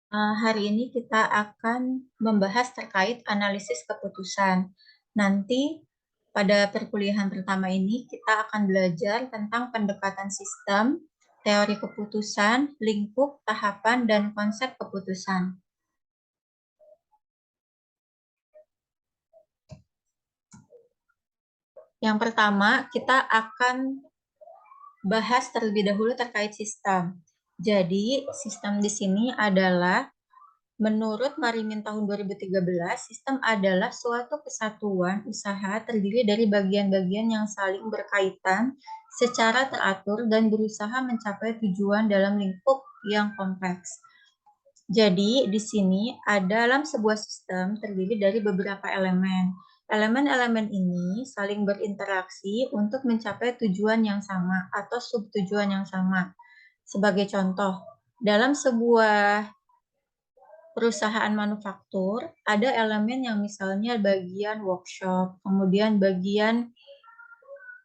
Hari ini kita akan membahas terkait analisis keputusan. Nanti pada perkuliahan pertama ini kita akan belajar tentang pendekatan sistem, teori keputusan, lingkup, tahapan, dan konsep keputusan. Yang pertama, kita akan bahas terlebih dahulu terkait sistem. Jadi, sistem di sini adalah menurut Marimin tahun 2013, sistem adalah suatu kesatuan usaha terdiri dari bagian-bagian yang saling berkaitan secara teratur dan berusaha mencapai tujuan dalam lingkup yang kompleks. Jadi, di sini dalam sebuah sistem terdiri dari beberapa elemen. Elemen-elemen ini saling berinteraksi untuk mencapai tujuan yang sama atau subtujuan yang sama. Sebagai contoh, dalam sebuah perusahaan manufaktur, ada elemen yang misalnya bagian workshop, kemudian bagian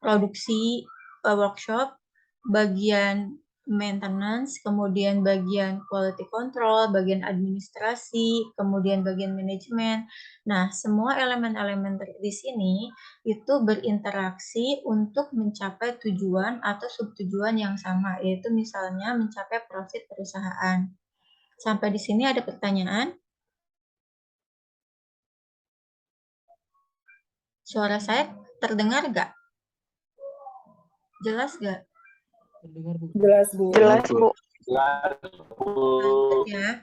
produksi workshop, bagian maintenance, kemudian bagian quality control, bagian administrasi, kemudian bagian manajemen. Nah, semua elemen-elemen di sini itu berinteraksi untuk mencapai tujuan atau subtujuan yang sama, yaitu misalnya mencapai profit perusahaan. Sampai di sini ada pertanyaan? Suara saya terdengar nggak? Jelas nggak? Terdengar, Bu. Jelas, Bu. Jelas, Bu. Lanjut ya.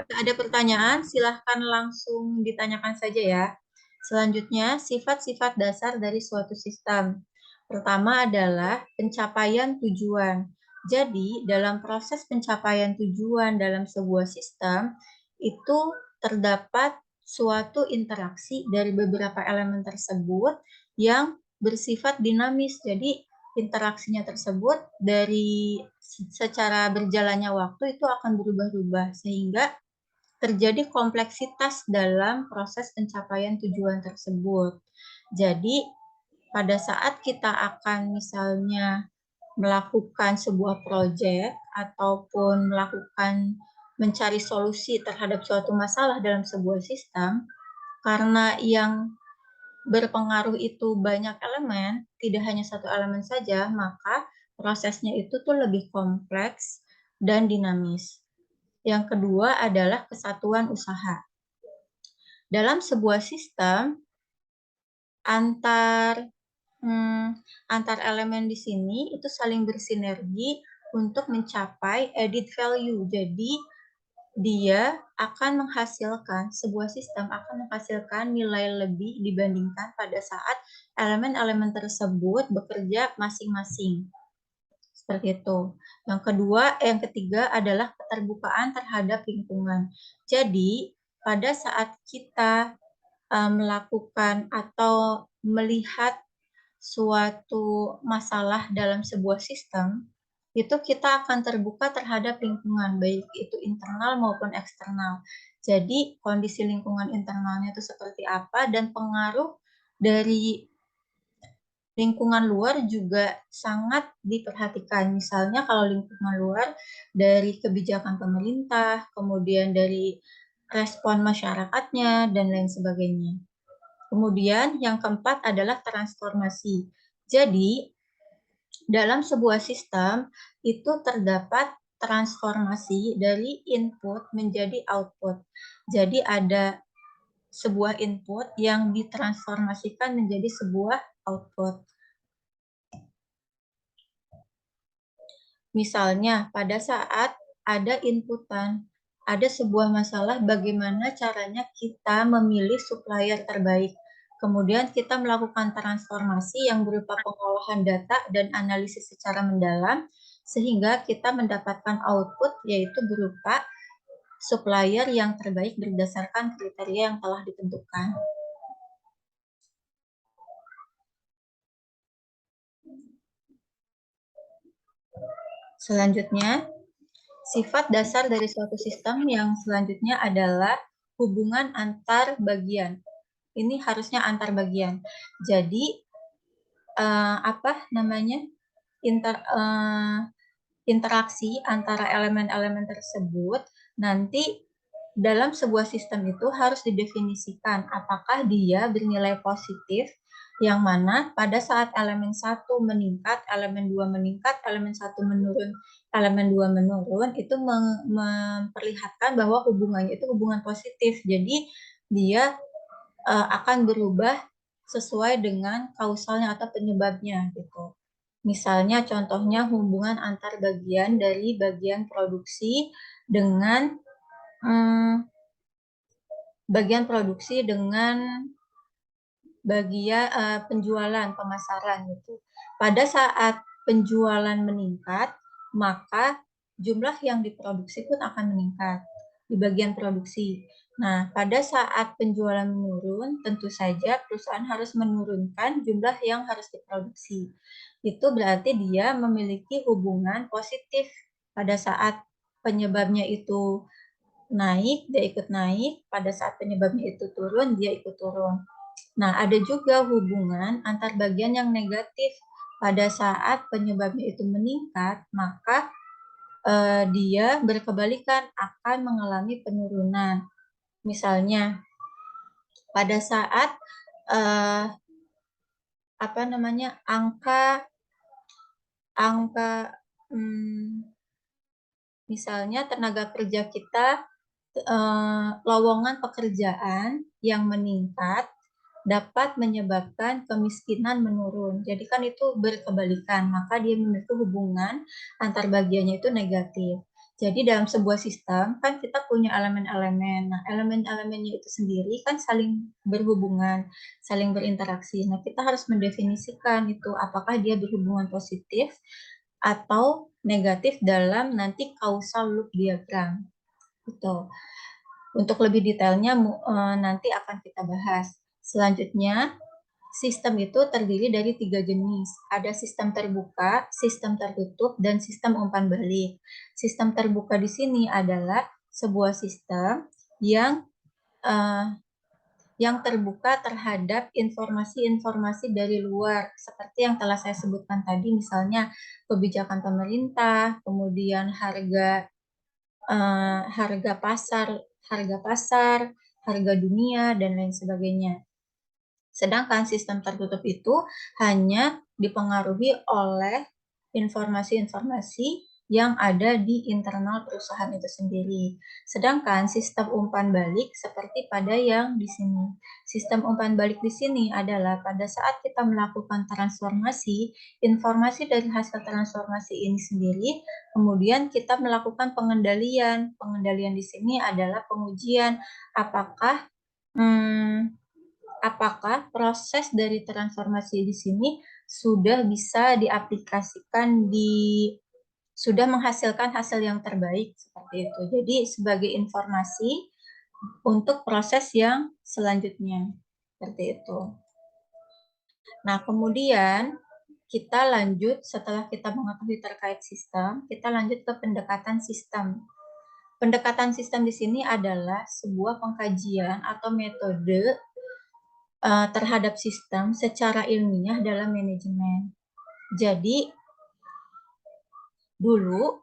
Jika ada pertanyaan, silahkan langsung ditanyakan saja ya. Selanjutnya, sifat-sifat dasar dari suatu sistem. Pertama adalah pencapaian tujuan. Jadi, dalam proses pencapaian tujuan dalam sebuah sistem, itu terdapat suatu interaksi dari beberapa elemen tersebut yang bersifat dinamis. Jadi, interaksinya tersebut dari secara berjalannya waktu itu akan berubah-ubah sehingga terjadi kompleksitas dalam proses pencapaian tujuan tersebut. Jadi pada saat kita akan misalnya melakukan sebuah proyek ataupun melakukan mencari solusi terhadap suatu masalah dalam sebuah sistem, karena yang berpengaruh itu banyak elemen, tidak hanya satu elemen saja, maka prosesnya itu tuh lebih kompleks dan dinamis. Yang kedua adalah kesatuan usaha. Dalam sebuah sistem, antar elemen di sini itu saling bersinergi untuk mencapai added value. Jadi dia akan menghasilkan, sebuah sistem akan menghasilkan nilai lebih dibandingkan pada saat elemen-elemen tersebut bekerja masing-masing. Seperti itu. Yang ketiga adalah keterbukaan terhadap lingkungan. Jadi, pada saat kita melakukan atau melihat suatu masalah dalam sebuah sistem, itu kita akan terbuka terhadap lingkungan, baik itu internal maupun eksternal. Jadi, kondisi lingkungan internalnya itu seperti apa dan pengaruh dari lingkungan luar juga sangat diperhatikan. Misalnya kalau lingkungan luar dari kebijakan pemerintah, kemudian dari respon masyarakatnya, dan lain sebagainya. Kemudian yang keempat adalah transformasi. Jadi, dalam sebuah sistem itu terdapat transformasi dari input menjadi output. Jadi ada sebuah input yang ditransformasikan menjadi sebuah output. Misalnya pada saat ada inputan, ada sebuah masalah bagaimana caranya kita memilih supplier terbaik. Kemudian kita melakukan transformasi yang berupa pengolahan data dan analisis secara mendalam, sehingga kita mendapatkan output yaitu berupa supplier yang terbaik berdasarkan kriteria yang telah ditentukan. Selanjutnya, sifat dasar dari suatu sistem yang selanjutnya adalah hubungan antar bagian. Ini harusnya antar bagian. Jadi interaksi antara elemen-elemen tersebut nanti dalam sebuah sistem itu harus didefinisikan apakah dia bernilai positif, yang mana pada saat elemen 1 meningkat, elemen 2 meningkat, elemen 1 menurun, elemen 2 menurun, itu memperlihatkan bahwa hubungannya itu hubungan positif. Jadi dia akan berubah sesuai dengan kausalnya atau penyebabnya gitu. Misalnya contohnya hubungan antar bagian dari bagian produksi dengan bagian produksi dengan bagian penjualan, pemasaran gitu. Pada saat penjualan meningkat, maka jumlah yang diproduksi pun akan meningkat di bagian produksi. Nah, pada saat penjualan menurun, tentu saja perusahaan harus menurunkan jumlah yang harus diproduksi. Itu berarti dia memiliki hubungan positif pada saat penyebabnya itu naik, dia ikut naik, pada saat penyebabnya itu turun, dia ikut turun. Nah, ada juga hubungan antar bagian yang negatif. Pada saat penyebabnya itu meningkat, maka dia berkebalikan akan mengalami penurunan. Misalnya, pada saat angka misalnya tenaga kerja kita lowongan pekerjaan yang meningkat dapat menyebabkan kemiskinan menurun. Jadi kan itu berkebalikan, maka dia memiliki hubungan antar bagiannya itu negatif. Jadi dalam sebuah sistem kan kita punya elemen-elemen. Nah, elemen-elemennya itu sendiri kan saling berhubungan, saling berinteraksi. Nah, kita harus mendefinisikan itu apakah dia berhubungan positif atau negatif dalam nanti causal loop diagram. Gitu. Untuk lebih detailnya nanti akan kita bahas. Selanjutnya, sistem itu terdiri dari 3 jenis. Ada sistem terbuka, sistem tertutup, dan sistem umpan balik. Sistem terbuka di sini adalah sebuah sistem yang terbuka terhadap informasi-informasi dari luar, seperti yang telah saya sebutkan tadi, misalnya kebijakan pemerintah, kemudian harga pasar, harga dunia, dan lain sebagainya. Sedangkan sistem tertutup itu hanya dipengaruhi oleh informasi-informasi yang ada di internal perusahaan itu sendiri. Sedangkan sistem umpan balik seperti pada yang di sini. Sistem umpan balik di sini adalah pada saat kita melakukan transformasi, informasi dari hasil transformasi ini sendiri, kemudian kita melakukan pengendalian. Pengendalian di sini adalah pengujian apakah proses dari transformasi di sini sudah bisa diaplikasikan sudah menghasilkan hasil yang terbaik seperti itu. Jadi sebagai informasi untuk proses yang selanjutnya seperti itu. Nah, kemudian kita lanjut setelah kita mengetahui terkait sistem, kita lanjut ke pendekatan sistem. Pendekatan sistem di sini adalah sebuah pengkajian atau metode terhadap sistem secara ilmiah dalam manajemen. Jadi, dulu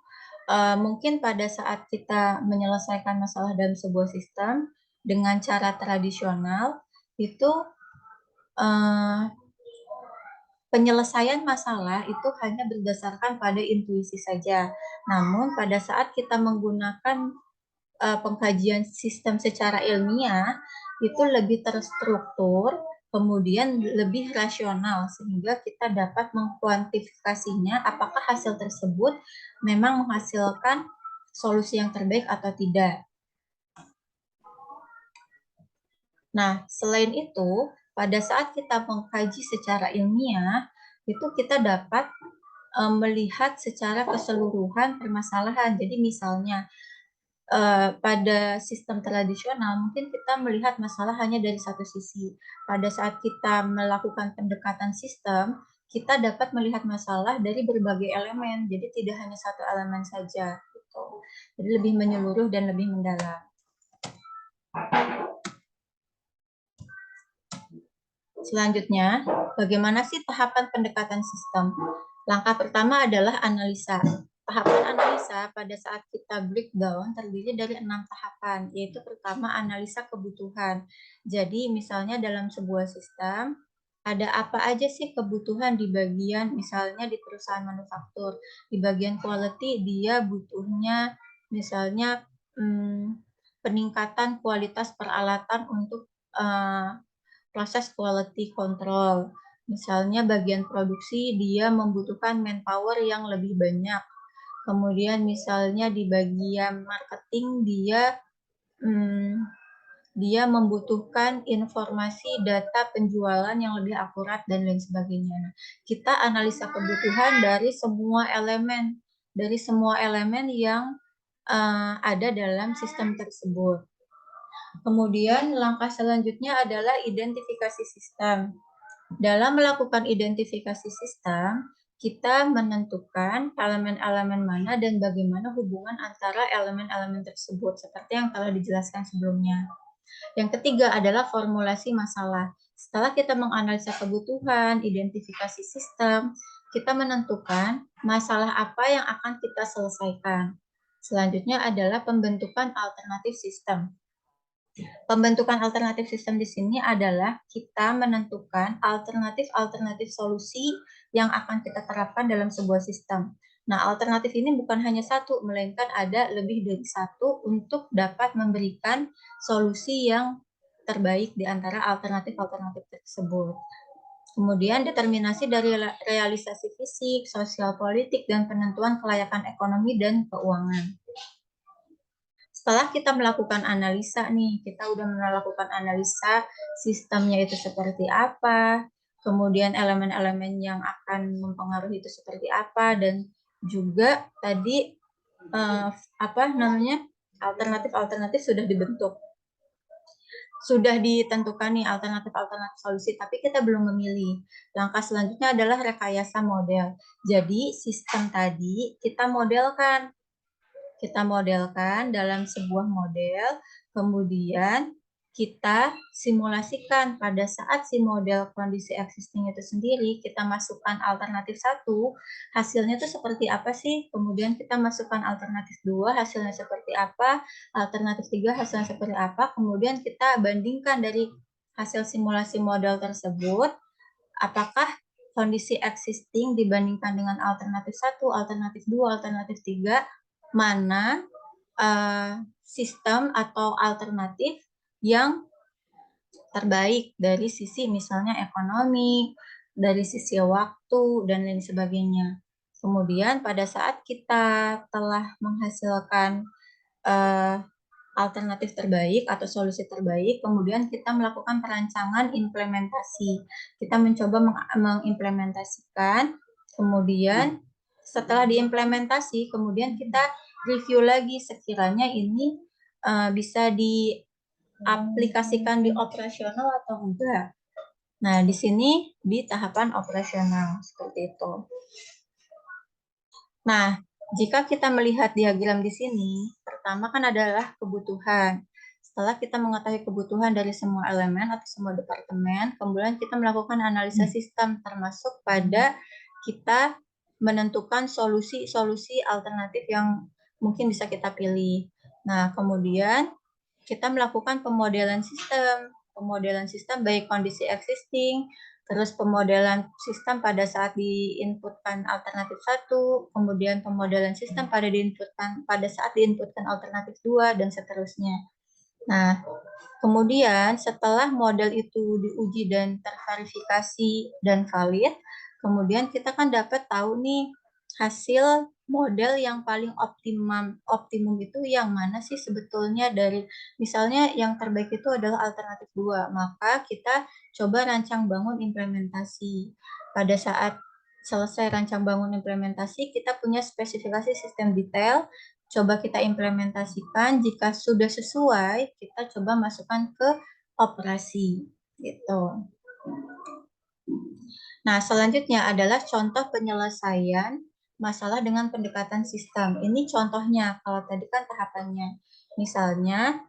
mungkin pada saat kita menyelesaikan masalah dalam sebuah sistem dengan cara tradisional, itu penyelesaian masalah itu hanya berdasarkan pada intuisi saja. Namun, pada saat kita menggunakan pengkajian sistem secara ilmiah, itu lebih terstruktur, kemudian lebih rasional, sehingga kita dapat mengkuantifikasinya apakah hasil tersebut memang menghasilkan solusi yang terbaik atau tidak. Nah, selain itu, pada saat kita mengkaji secara ilmiah, itu kita dapat melihat secara keseluruhan permasalahan. Jadi misalnya, pada sistem tradisional mungkin kita melihat masalah hanya dari satu sisi. Pada saat kita melakukan pendekatan sistem, kita dapat melihat masalah dari berbagai elemen, jadi tidak hanya satu elemen saja. Gitu. Jadi lebih menyeluruh dan lebih mendalam. Selanjutnya, bagaimana sih tahapan pendekatan sistem? Langkah pertama adalah analisa. Tahapan analisa analisa pada saat kita breakdown terdiri dari 6 tahapan, yaitu pertama analisa kebutuhan. Jadi misalnya dalam sebuah sistem, ada apa aja sih kebutuhan di bagian misalnya di perusahaan manufaktur. Di bagian quality dia butuhnya misalnya peningkatan kualitas peralatan untuk proses quality control. Misalnya bagian produksi dia membutuhkan manpower yang lebih banyak. Kemudian misalnya di bagian marketing dia membutuhkan informasi data penjualan yang lebih akurat dan lain sebagainya. Nah, kita analisa kebutuhan dari semua elemen yang ada dalam sistem tersebut. Kemudian langkah selanjutnya adalah identifikasi sistem. Dalam melakukan identifikasi sistem, kita menentukan elemen-elemen mana dan bagaimana hubungan antara elemen-elemen tersebut, seperti yang telah dijelaskan sebelumnya. Yang ketiga adalah formulasi masalah. Setelah kita menganalisa kebutuhan, identifikasi sistem, kita menentukan masalah apa yang akan kita selesaikan. Selanjutnya adalah pembentukan alternatif sistem. Pembentukan alternatif sistem di sini adalah kita menentukan alternatif-alternatif solusi yang akan kita terapkan dalam sebuah sistem. Nah, alternatif ini bukan hanya satu, melainkan ada lebih dari satu untuk dapat memberikan solusi yang terbaik di antara alternatif-alternatif tersebut. Kemudian determinasi dari realisasi fisik, sosial politik, dan penentuan kelayakan ekonomi dan keuangan. Setelah kita melakukan analisa nih, kita udah melakukan analisa sistemnya itu seperti apa, kemudian elemen-elemen yang akan mempengaruhi itu seperti apa, dan juga tadi alternatif-alternatif sudah dibentuk. Sudah ditentukan nih alternatif-alternatif solusi, tapi kita belum memilih. Langkah selanjutnya adalah rekayasa model. Jadi sistem tadi kita modelkan dalam sebuah model, kemudian kita simulasikan pada saat si model kondisi existing itu sendiri, kita masukkan alternatif 1, hasilnya itu seperti apa sih? Kemudian kita masukkan alternatif 2, hasilnya seperti apa? Alternatif 3, hasilnya seperti apa? Kemudian kita bandingkan dari hasil simulasi model tersebut, apakah kondisi existing dibandingkan dengan alternatif 1, alternatif 2, alternatif 3, mana sistem atau alternatif yang terbaik dari sisi misalnya ekonomi, dari sisi waktu, dan lain sebagainya. Kemudian pada saat kita telah menghasilkan alternatif terbaik atau solusi terbaik, kemudian kita melakukan perancangan implementasi. Kita mencoba mengimplementasikan, kemudian setelah diimplementasi, kemudian kita review lagi sekiranya ini bisa diaplikasikan di operasional atau enggak. Nah, di sini di tahapan operasional, seperti itu. Nah, jika kita melihat diagram di sini, pertama kan adalah kebutuhan. Setelah kita mengetahui kebutuhan dari semua elemen atau semua departemen, kemudian kita melakukan analisa sistem, termasuk pada kita menentukan solusi-solusi alternatif yang mungkin bisa kita pilih. Nah, kemudian kita melakukan pemodelan sistem baik kondisi existing, terus pemodelan sistem pada saat diinputkan alternatif 1, kemudian pemodelan sistem pada saat diinputkan alternatif 2, dan seterusnya. Nah, kemudian setelah model itu diuji dan terverifikasi dan valid, kemudian kita kan dapat tahu nih hasil model yang paling optimum itu yang mana sih sebetulnya. Dari misalnya yang terbaik itu adalah alternatif 2, maka kita coba rancang bangun implementasi. Pada saat selesai rancang bangun implementasi, kita punya spesifikasi sistem detail, coba kita implementasikan. Jika sudah sesuai, kita coba masukkan ke operasi gitu. Nah, selanjutnya adalah contoh penyelesaian masalah dengan pendekatan sistem. Ini contohnya, kalau tadi kan tahapannya. Misalnya,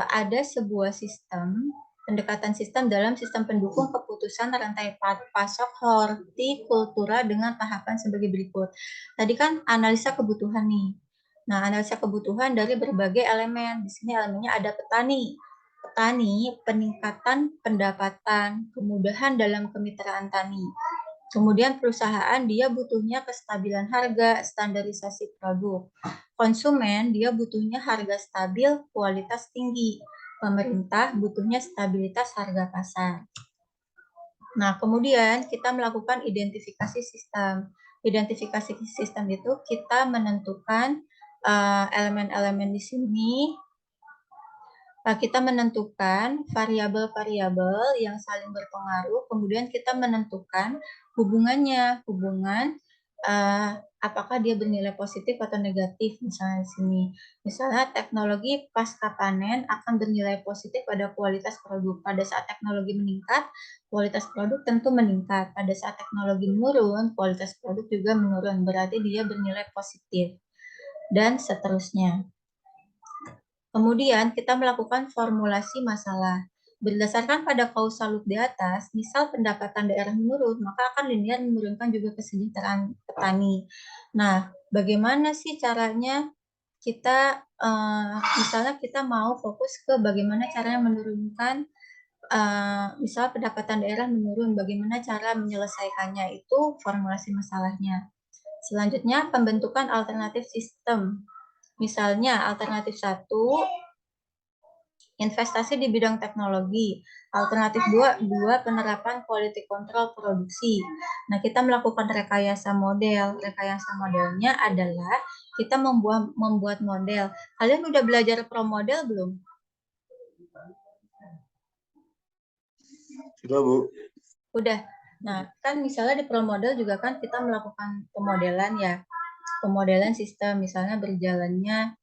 ada sebuah sistem pendekatan sistem dalam sistem pendukung keputusan rantai pasok hortikultura dengan tahapan sebagai berikut. Tadi kan analisa kebutuhan nih. Nah, analisa kebutuhan dari berbagai elemen. Di sini elemennya ada petani. Petani, peningkatan pendapatan, kemudahan dalam kemitraan tani. Kemudian perusahaan dia butuhnya kestabilan harga, standarisasi produk. Konsumen dia butuhnya harga stabil, kualitas tinggi. Pemerintah butuhnya stabilitas harga pasar. Nah, kemudian kita melakukan identifikasi sistem. Identifikasi sistem itu kita menentukan elemen-elemen di sini. Kita menentukan variabel-variabel yang saling berpengaruh, kemudian kita menentukan hubungannya, hubungan apakah dia bernilai positif atau negatif, misalnya di sini. Misalnya teknologi pasca panen akan bernilai positif pada kualitas produk. Pada saat teknologi meningkat, kualitas produk tentu meningkat. Pada saat teknologi menurun, kualitas produk juga menurun. Berarti dia bernilai positif. Dan seterusnya. Kemudian kita melakukan formulasi masalah. Berdasarkan pada kausal loop di atas, misal pendapatan daerah menurun, maka akan linear menurunkan juga kesejahteraan petani. Nah, bagaimana sih caranya kita, misalnya kita mau fokus ke bagaimana caranya menurunkan, misal pendapatan daerah menurun, bagaimana cara menyelesaikannya, itu formulasi masalahnya. Selanjutnya, pembentukan alternatif sistem. Misalnya, alternatif 1, investasi di bidang teknologi. Alternatif 2, penerapan quality control produksi. Nah, kita melakukan rekayasa model. Rekayasa modelnya adalah kita membuat model. Kalian udah belajar pro model belum? Sudah, Bu. Udah. Nah, kan misalnya di pro model juga kan kita melakukan pemodelan ya. Pemodelan sistem, misalnya berjalannya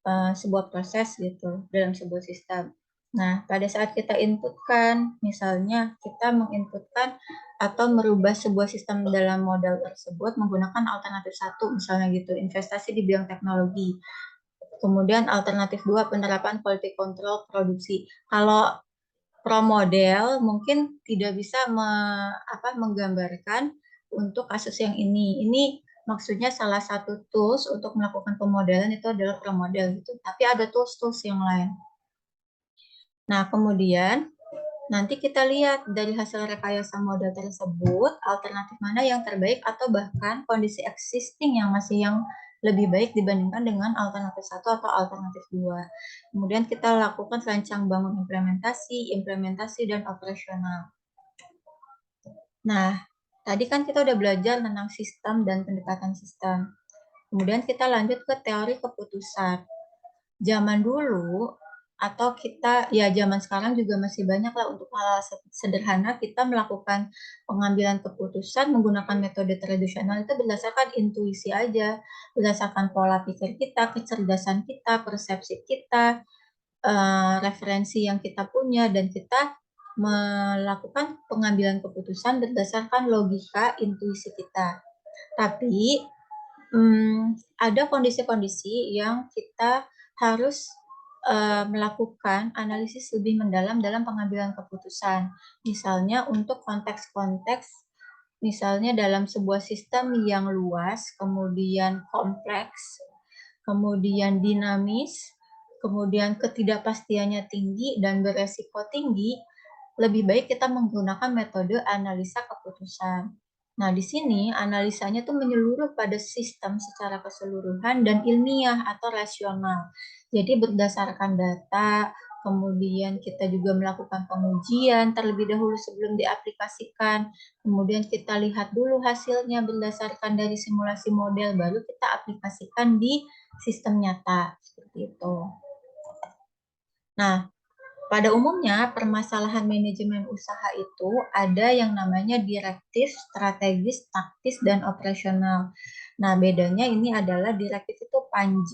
sebuah proses gitu dalam sebuah sistem. Nah, pada saat kita inputkan, misalnya kita menginputkan atau merubah sebuah sistem dalam model tersebut menggunakan alternatif 1, misalnya gitu, investasi di bidang teknologi. Kemudian alternatif 2, penerapan quality control produksi. Kalau pro model mungkin tidak bisa menggambarkan untuk kasus yang ini. Ini maksudnya salah satu tools untuk melakukan pemodelan itu adalah pro model gitu. Tapi ada tools-tools yang lain. Nah, kemudian nanti kita lihat dari hasil rekayasa model tersebut, alternatif mana yang terbaik atau bahkan kondisi existing yang lebih baik dibandingkan dengan alternatif 1 atau alternatif 2. Kemudian kita lakukan rancang bangun implementasi, dan operasional. Nah, tadi kan kita udah belajar tentang sistem dan pendekatan sistem. Kemudian kita lanjut ke teori keputusan. Zaman dulu, atau zaman sekarang juga masih banyak lah untuk hal sederhana kita melakukan pengambilan keputusan menggunakan metode tradisional itu berdasarkan intuisi aja, berdasarkan pola pikir kita, kecerdasan kita, persepsi kita, referensi yang kita punya, dan kita melakukan pengambilan keputusan berdasarkan logika intuisi kita. Tapi ada kondisi-kondisi yang kita harus melakukan analisis lebih mendalam dalam pengambilan keputusan. Misalnya untuk konteks-konteks, misalnya dalam sebuah sistem yang luas, kemudian kompleks, kemudian dinamis, kemudian ketidakpastiannya tinggi dan beresiko tinggi, lebih baik kita menggunakan metode analisa keputusan. Nah, di sini analisanya tuh menyeluruh pada sistem secara keseluruhan dan ilmiah atau rasional. Jadi berdasarkan data, kemudian kita juga melakukan pengujian terlebih dahulu sebelum diaplikasikan. Kemudian kita lihat dulu hasilnya berdasarkan dari simulasi model, baru kita aplikasikan di sistem nyata. Seperti itu. Nah, pada umumnya, permasalahan manajemen usaha itu ada yang namanya direktif, strategis, taktis, dan operasional. Nah, bedanya ini adalah direktif itu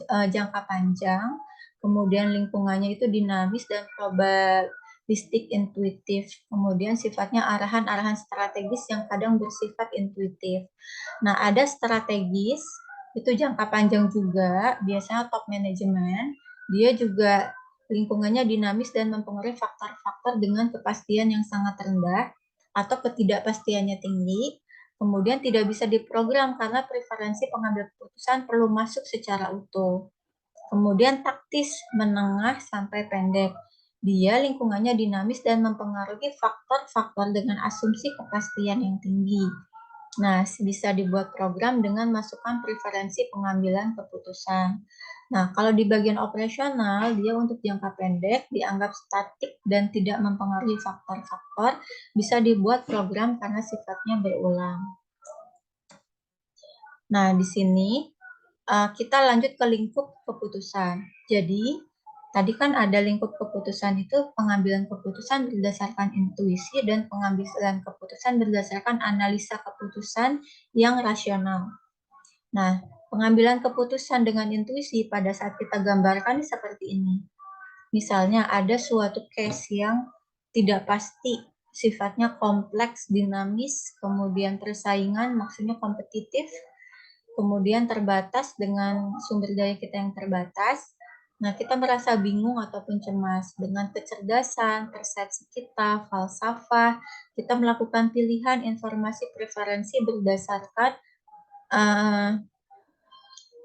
jangka panjang, kemudian lingkungannya itu dinamis dan probabilistik intuitif. Kemudian sifatnya arahan-arahan strategis yang kadang bersifat intuitif. Nah, ada strategis, itu jangka panjang juga, biasanya top management, dia juga lingkungannya dinamis dan mempengaruhi faktor-faktor faktor dengan kepastian yang sangat rendah atau ketidakpastiannya tinggi, kemudian tidak bisa diprogram karena preferensi pengambil keputusan perlu masuk secara utuh. Kemudian taktis, menengah sampai pendek. Dia lingkungannya dinamis dan mempengaruhi faktor-faktor dengan asumsi kepastian yang tinggi. Nah, bisa dibuat program dengan masukkan preferensi pengambilan keputusan. Nah, kalau di bagian operasional, dia untuk jangka pendek dianggap statik dan tidak mempengaruhi faktor-faktor, bisa dibuat program karena sifatnya berulang. Nah, di sini kita lanjut ke lingkup keputusan. Jadi, tadi kan ada lingkup keputusan itu pengambilan keputusan berdasarkan intuisi dan pengambilan keputusan berdasarkan analisa keputusan yang rasional. Nah, pengambilan keputusan dengan intuisi pada saat kita gambarkan seperti ini. Misalnya ada suatu case yang tidak pasti, sifatnya kompleks, dinamis, kemudian persaingan, maksudnya kompetitif, kemudian terbatas dengan sumber daya kita yang terbatas. Nah, kita merasa bingung ataupun cemas. Dengan kecerdasan, persepsi kita, falsafah, kita melakukan pilihan informasi preferensi berdasarkan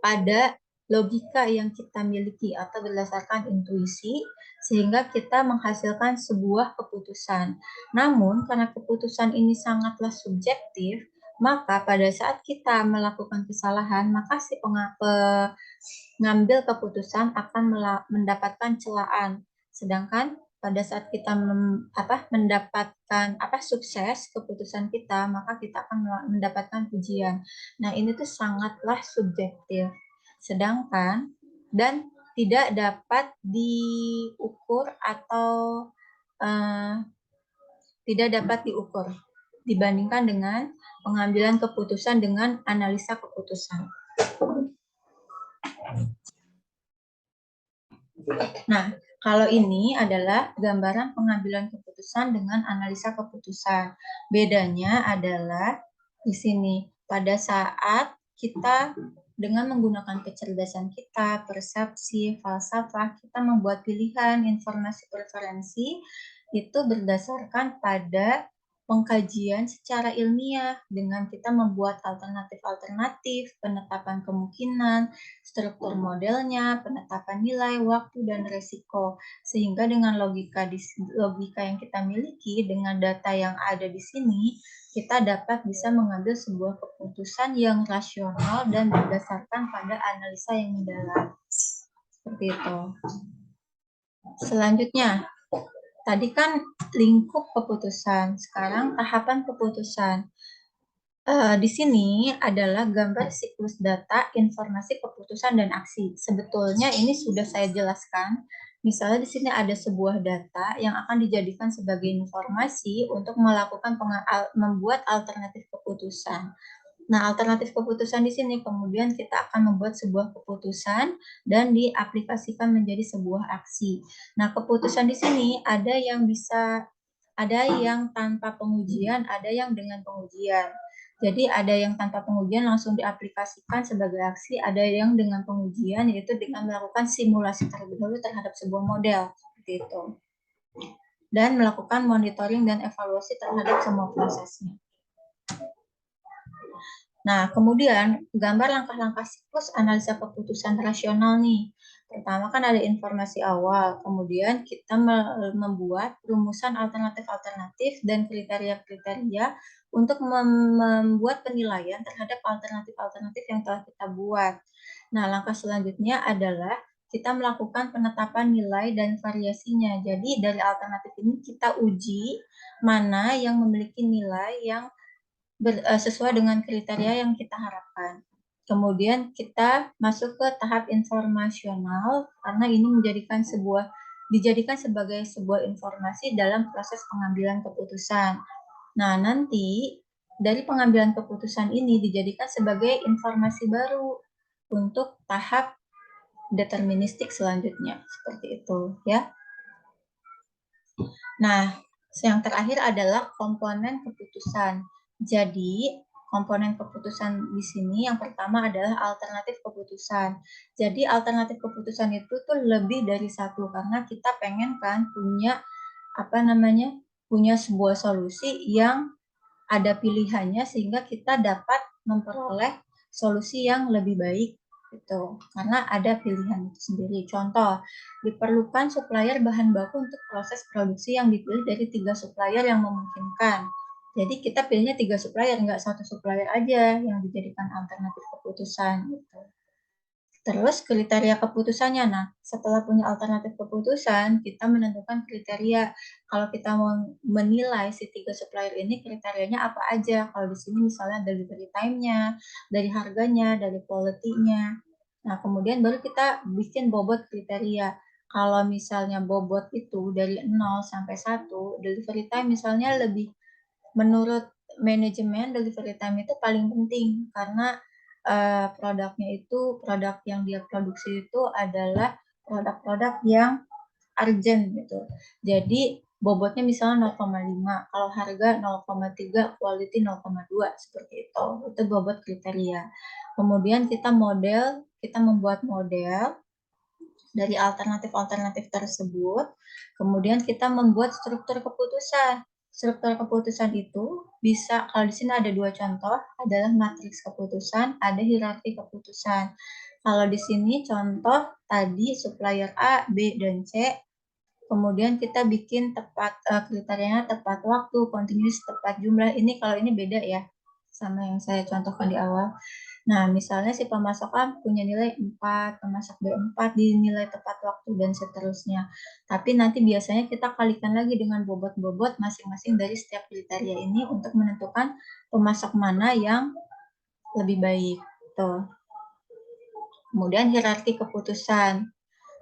pada logika yang kita miliki atau berdasarkan intuisi, sehingga kita menghasilkan sebuah keputusan. Namun, karena keputusan ini sangatlah subjektif, maka pada saat kita melakukan kesalahan, maka si pengambil keputusan akan mendapatkan celaan. Sedangkan pada saat kita mendapatkan sukses keputusan kita, maka kita akan mendapatkan pujian. Nah, ini tuh sangatlah subjektif. Sedangkan dan tidak dapat diukur atau tidak dapat diukur dibandingkan dengan pengambilan keputusan dengan analisa keputusan. Nah, kalau ini adalah gambaran pengambilan keputusan dengan analisa keputusan. Bedanya adalah di sini pada saat kita dengan menggunakan kecerdasan kita, persepsi, falsafah, kita membuat pilihan, informasi, preferensi itu berdasarkan pada pengkajian secara ilmiah dengan kita membuat alternatif-alternatif, penetapan kemungkinan, struktur modelnya, penetapan nilai, waktu, dan resiko. Sehingga dengan logika yang kita miliki, dengan data yang ada di sini, kita dapat bisa mengambil sebuah keputusan yang rasional dan berdasarkan pada analisa yang mendalam. Seperti itu. Selanjutnya, tadi kan lingkup keputusan, sekarang tahapan keputusan. Di sini adalah gambar siklus data, informasi, keputusan, dan aksi. Sebetulnya ini sudah saya jelaskan. Misalnya di sini ada sebuah data yang akan dijadikan sebagai informasi untuk membuat alternatif keputusan. Nah, alternatif keputusan di sini kemudian kita akan membuat sebuah keputusan dan diaplikasikan menjadi sebuah aksi. Nah, keputusan di sini ada yang tanpa pengujian, ada yang dengan pengujian. Jadi ada yang tanpa pengujian langsung diaplikasikan sebagai aksi, ada yang dengan pengujian yaitu dengan melakukan simulasi terlebih dahulu terhadap sebuah model seperti itu. Dan melakukan monitoring dan evaluasi terhadap semua prosesnya. Nah, kemudian gambar langkah-langkah siklus analisa keputusan rasional nih. Pertama kan ada informasi awal, kemudian kita membuat rumusan alternatif-alternatif dan kriteria-kriteria untuk membuat penilaian terhadap alternatif-alternatif yang telah kita buat. Nah, langkah selanjutnya adalah kita melakukan penetapan nilai dan variasinya. Jadi dari alternatif ini kita uji mana yang memiliki nilai yang sesuai dengan kriteria yang kita harapkan. Kemudian kita masuk ke tahap informasional karena ini dijadikan sebagai sebuah informasi dalam proses pengambilan keputusan. Nah, nanti dari pengambilan keputusan ini dijadikan sebagai informasi baru untuk tahap deterministik selanjutnya. Seperti itu, ya. Nah, yang terakhir adalah komponen keputusan. Jadi, komponen keputusan di sini yang pertama adalah alternatif keputusan. Jadi, alternatif keputusan itu tuh lebih dari satu karena kita pengen kan punya punya sebuah solusi yang ada pilihannya sehingga kita dapat memperoleh solusi yang lebih baik gitu. Karena ada pilihan itu sendiri. Contoh, diperlukan supplier bahan baku untuk proses produksi yang dipilih dari 3 supplier yang memungkinkan. Jadi kita pilihnya 3 supplier, nggak satu supplier aja yang dijadikan alternatif keputusan gitu. Terus kriteria keputusannya. Nah, setelah punya alternatif keputusan, kita menentukan kriteria. Kalau kita mau menilai si 3 supplier ini kriterianya apa aja. Kalau di sini misalnya delivery time-nya, dari harganya, dari quality-nya. Nah, kemudian baru kita bikin bobot kriteria. Kalau misalnya bobot itu dari 0 sampai 1, delivery time misalnya lebih, menurut manajemen delivery time itu paling penting karena produknya itu, produk yang dia produksi itu adalah produk-produk yang urgent gitu. Jadi bobotnya misalnya 0,5, kalau harga 0,3, quality 0,2 seperti itu. Itu bobot kriteria. Kemudian kita membuat model dari alternatif-alternatif tersebut. Kemudian kita membuat struktur keputusan. Struktur keputusan itu bisa, kalau di sini ada 2 contoh, adalah matriks keputusan, ada hierarki keputusan. Kalau di sini contoh tadi supplier A, B, dan C, kemudian kita bikin kriterianya tepat waktu, continuous, tepat jumlah. Ini kalau ini beda ya sama yang saya contohkan di awal. Nah, misalnya si pemasok A punya nilai 4, pemasok B 4 dinilai tepat waktu dan seterusnya. Tapi nanti biasanya kita kalikan lagi dengan bobot-bobot masing-masing dari setiap kriteria ini untuk menentukan pemasok mana yang lebih baik. Tuh. Kemudian hierarki keputusan.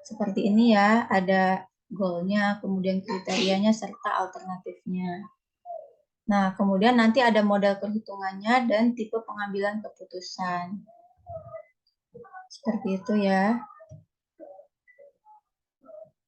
Seperti ini ya, ada goalnya, kemudian kriterianya, serta alternatifnya. Nah, kemudian nanti ada model perhitungannya dan tipe pengambilan keputusan. Seperti itu ya.